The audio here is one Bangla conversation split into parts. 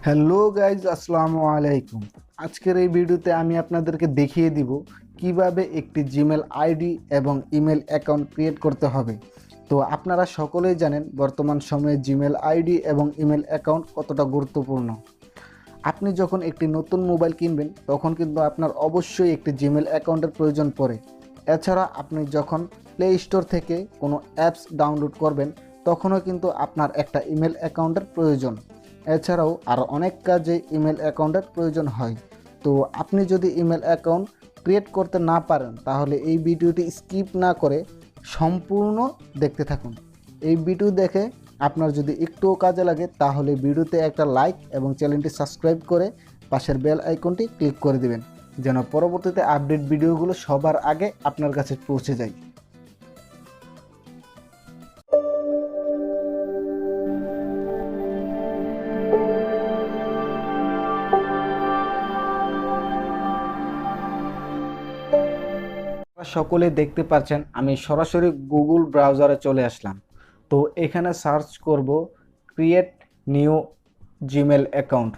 হ্যালো গাইজ, আসসালামু আলাইকুম। আজকের এই ভিডিওতে আমি আপনাদেরকে দেখিয়ে দিব কিভাবে একটি জিমেল আইডি এবং ইমেল অ্যাকাউন্ট ক্রিয়েট করতে হবে। তো আপনারা সকলেই জানেন বর্তমান সময়ে জিমেল আইডি এবং ইমেল অ্যাকাউন্ট কতটা গুরুত্বপূর্ণ। আপনি যখন একটি নতুন মোবাইল কিনবেন তখন কিন্তু আপনার অবশ্যই একটি জিমেল অ্যাকাউন্টের প্রয়োজন পড়ে। এছাড়া আপনি যখন প্লে স্টোর থেকে কোনো অ্যাপস ডাউনলোড করবেন তখনও কিন্তু আপনার একটা ইমেল অ্যাকাউন্টের প্রয়োজন। এছাড়াও আরও অনেক কাজে ইমেল অ্যাকাউন্টের প্রয়োজন হয়। তো আপনি যদি ইমেল অ্যাকাউন্ট ক্রিয়েট করতে না পারেন তাহলে এই ভিডিওটি স্কিপ না করে সম্পূর্ণ দেখতে থাকুন। এই ভিডিও দেখে আপনার যদি একটুও কাজে লাগে তাহলে ভিডিওতে একটা লাইক এবং চ্যানেলটি সাবস্ক্রাইব করে পাশের বেল আইকনটি ক্লিক করে দিবেন, যেন পরবর্তীতে আপডেট ভিডিওগুলো সবার আগে আপনার কাছে পৌঁছে যায়। সকলে দেখতে পাচ্ছেন আমি সরাসরি গুগল ব্রাউজারে চলে আসলাম। তো এখানে সার্চ করব create new Gmail account.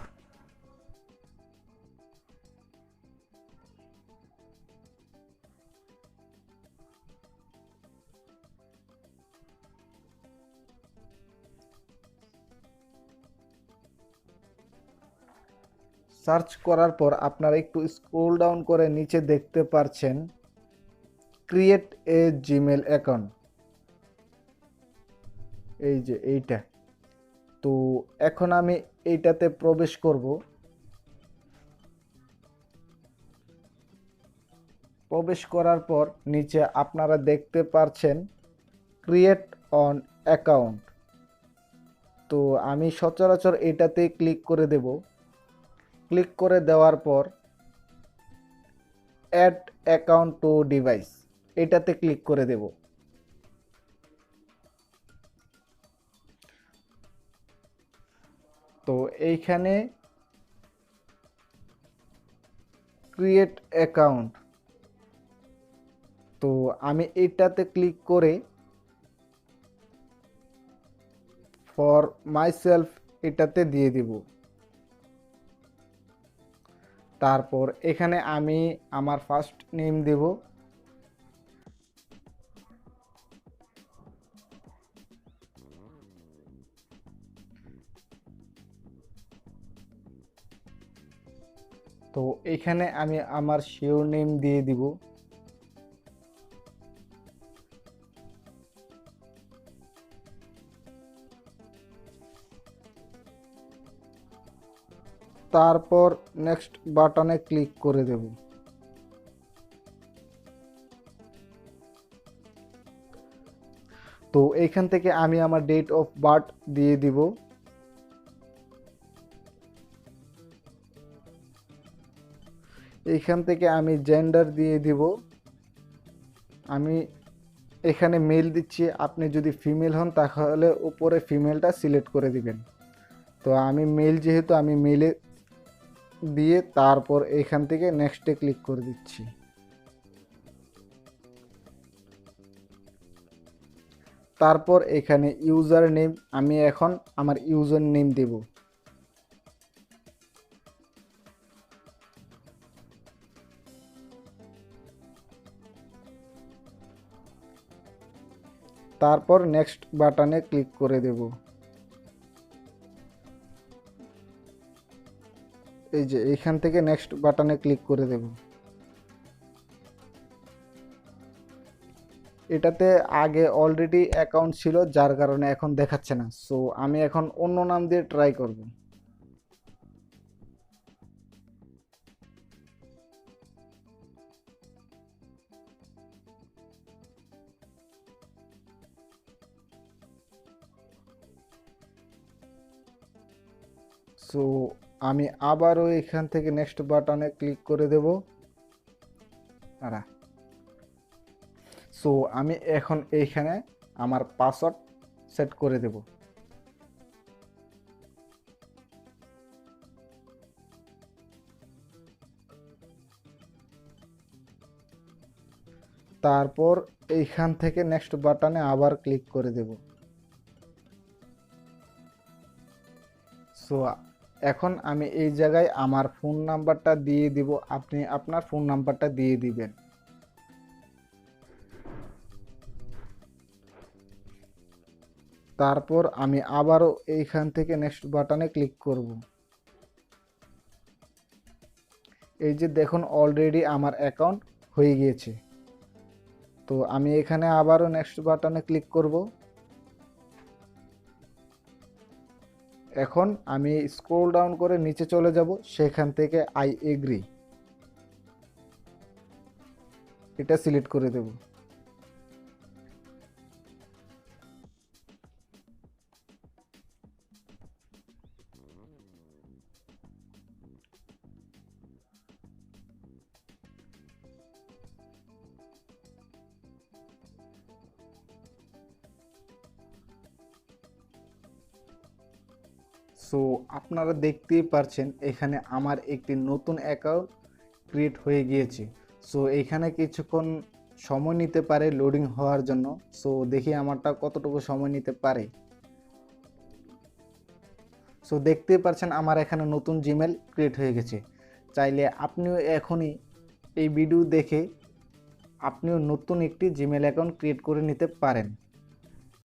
Search করার পর আপনারা একটু স্ক্রল ডাউন করে নিচে দেখতে পাচ্ছেন ক্রিয়েট এ জিমেল অ্যাকাউন্ট, এই যে এইটা। তো এখন আমি এইটাতে প্রবেশ করব। প্রবেশ করার পর নিচে আপনারা দেখতে পাচ্ছেন ক্রিয়েট অন অ্যাকাউন্ট। তো আমি সচরাচর এটাতে ক্লিক করে দেব। ক্লিক করে দেওয়ার পর অ্যাড অ্যাকাউন্ট টু ডিভাইস এটাতে ক্লিক করে দেব। তো এইখানে ক্রিয়েট অ্যাকাউন্ট, তো আমি এটাতে ক্লিক করে ফর মাইসেলফ এটাতে দিয়ে দিব। তারপর এখানে আমি আমার ফার্স্ট নেম দেব। তো এখানে আমি আমার শিওর নেম দিয়ে দিব। তারপর নেক্সট বাটনে ক্লিক করে দেব। তো এইখান থেকে আমি আমার ডেট অফ বার্থ দিয়ে দিব। এইখান থেকে আমি জেন্ডার দিয়ে দিব। আমি এখানে মেল দিচ্ছি, আপনি যদি ফিমেল হন তাহলে উপরে ফিমেলটা সিলেক্ট করে দিবেন। তো আমি মেল, যেহেতু আমি মেলে দিয়ে তারপর এখান থেকে নেক্সটে ক্লিক করে দিচ্ছি। তারপর এখানে ইউজার নেম, আমি এখন আমার ইউজার নেম দেব। তারপর নেক্সট বাটনে ক্লিক করে দেব। এই যে এইখান থেকে নেক্সট বাটনে ক্লিক করে দেব। এটাতে আগে অলরেডি অ্যাকাউন্ট ছিল যার কারণে এখন দেখাচ্ছে না। সো আমি এখন অন্য নাম দিয়ে ট্রাই করব। সো আমি আবারও এখান থেকে নেক্সট বাটনে ক্লিক করে দেব। সো আমি এখন এইখানে আমার পাসওয়ার্ড সেট করে দেব। তারপর এইখান থেকে নেক্সট বাটনে আবার ক্লিক করে দেব। সো এখন আমি এই জায়গায় আমার ফোন নাম্বারটা দিয়ে দিব, আপনি আপনার ফোন নাম্বারটা দিয়ে দিবেন। তারপর আমি আবারও এইখান থেকে নেক্সট বাটনে ক্লিক করব। এই যে দেখুন অলরেডি আমার অ্যাকাউন্ট হয়ে গিয়েছে। তো আমি এখানে আবারও নেক্সট বাটনে ক্লিক করব। এখন আমি স্ক্রল ডাউন করে নিচে চলে যাব, সেখান থেকে আই এগ্রি এটা সিলেক্ট করে দেব। সো আপনারা দেখতেই পারছেন এখানে আমার একটি নতুন অ্যাকাউন্ট ক্রিয়েট হয়ে গিয়েছে। সো এখানে কিছুক্ষণ সময় নিতে পারে লোডিং হওয়ার জন্য। সো দেখি আমারটা কতটুকু সময় নিতে পারে। সো দেখতেই পারছেন আমার এখানে নতুন জিমেল ক্রিয়েট হয়ে গেছে। চাইলে আপনিও এখনই এই ভিডিও দেখে আপনিও নতুন একটি জিমেল অ্যাকাউন্ট ক্রিয়েট করে নিতে পারেন।